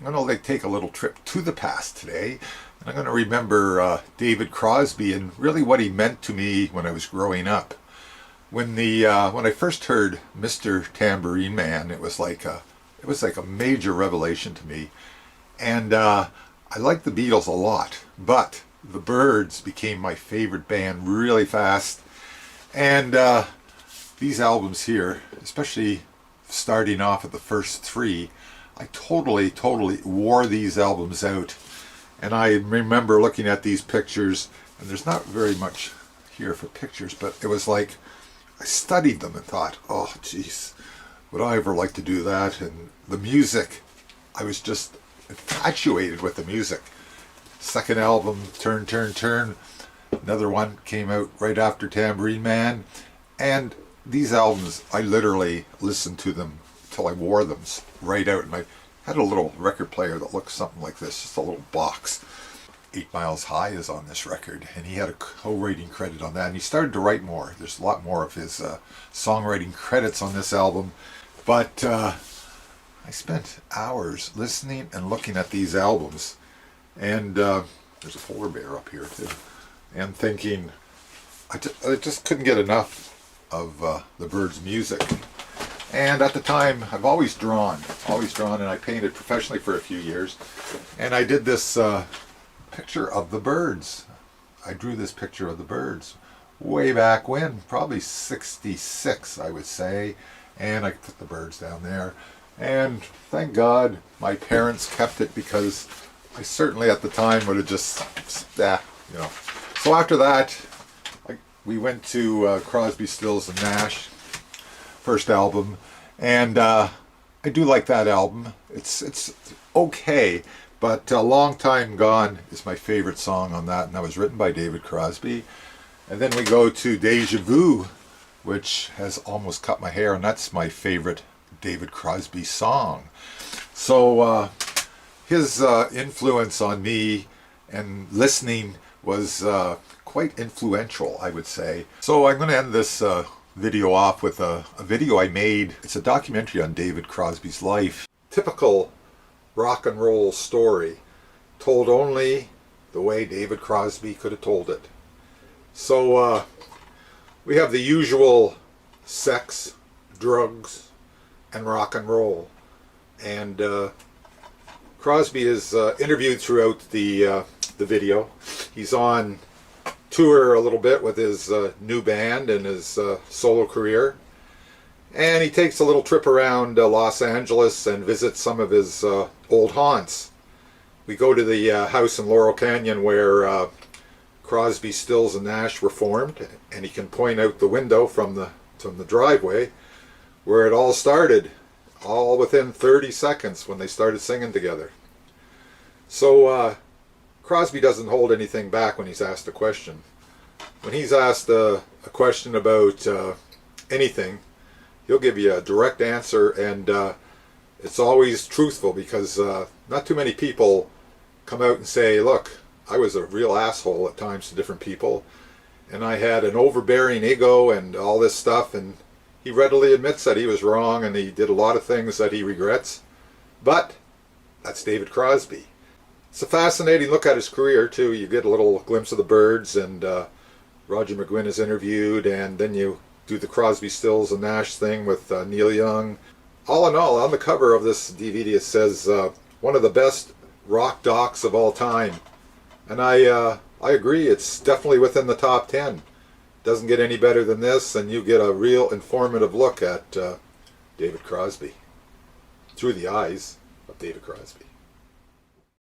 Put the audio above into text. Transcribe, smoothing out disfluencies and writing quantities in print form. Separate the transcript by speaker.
Speaker 1: I'm going to take a little trip to the past today, and I'm going to remember David Crosby and really what he meant to me when I was growing up. When I first heard Mr. Tambourine Man, it was like a major revelation to me, and I liked the Beatles a lot, but the Byrds became my favorite band really fast, and these albums here, especially starting off at the first three, I totally wore these albums out. And I remember looking at these pictures, and there's not very much here for pictures, but it was like I studied them and thought, oh geez, would I ever like to do that? And the music, I was just infatuated with the music. Second album, Turn, Turn, Turn, another one came out right after Tambourine Man, and these albums, I literally listened to them till I wore them right out. And I had a little record player that looked something like this, just a little box. 8 Miles High is on this record, and he had a co-writing credit on that, and he started to write more. There's a lot more of his songwriting credits on this album, but I spent hours listening and looking at these albums, and there's a polar bear up here too, and thinking I just couldn't get enough of the Byrds' music. And at the time, I've always drawn, and I painted professionally for a few years. And I did this picture of the Byrds. I drew this picture of the Byrds way back when, probably 66, I would say. And I put the Byrds down there. And thank God my parents kept it, because I certainly at the time would have just, So after that, we went to Crosby, Stills and Nash, first album, and I do like that album. It's okay, but Long Time Gone is my favorite song on that, and that was written by David Crosby. And then we go to Deja Vu, which has almost cut my hair, and that's my favorite David Crosby song. So his influence on me and listening was quite influential, I would say. So I'm going to end this video off with a video I made. It's a documentary on David Crosby's life. Typical rock and roll story, told only the way David Crosby could have told it. So we have the usual sex, drugs, and rock and roll. And Crosby is interviewed throughout the video. He's on tour a little bit with his new band and his solo career, and he takes a little trip around Los Angeles and visits some of his old haunts. We go to the house in Laurel Canyon where Crosby, Stills and Nash were formed, and he can point out the window from the driveway where it all started, all within 30 seconds when they started singing together. So Crosby doesn't hold anything back when he's asked a question. When he's asked a question about anything, he'll give you a direct answer, and it's always truthful, because not too many people come out and say, look, I was a real asshole at times to different people, and I had an overbearing ego and all this stuff, and he readily admits that he was wrong and he did a lot of things that he regrets. But that's David Crosby. It's a fascinating look at his career too. You get a little glimpse of the Byrds, and Roger McGuinn is interviewed, and then you do the Crosby, Stills and Nash thing with Neil Young. All in all, on the cover of this DVD it says one of the best rock docs of all time, and I agree. It's definitely within the top 10. Doesn't get any better than this, and you get a real informative look at David Crosby through the eyes of David Crosby.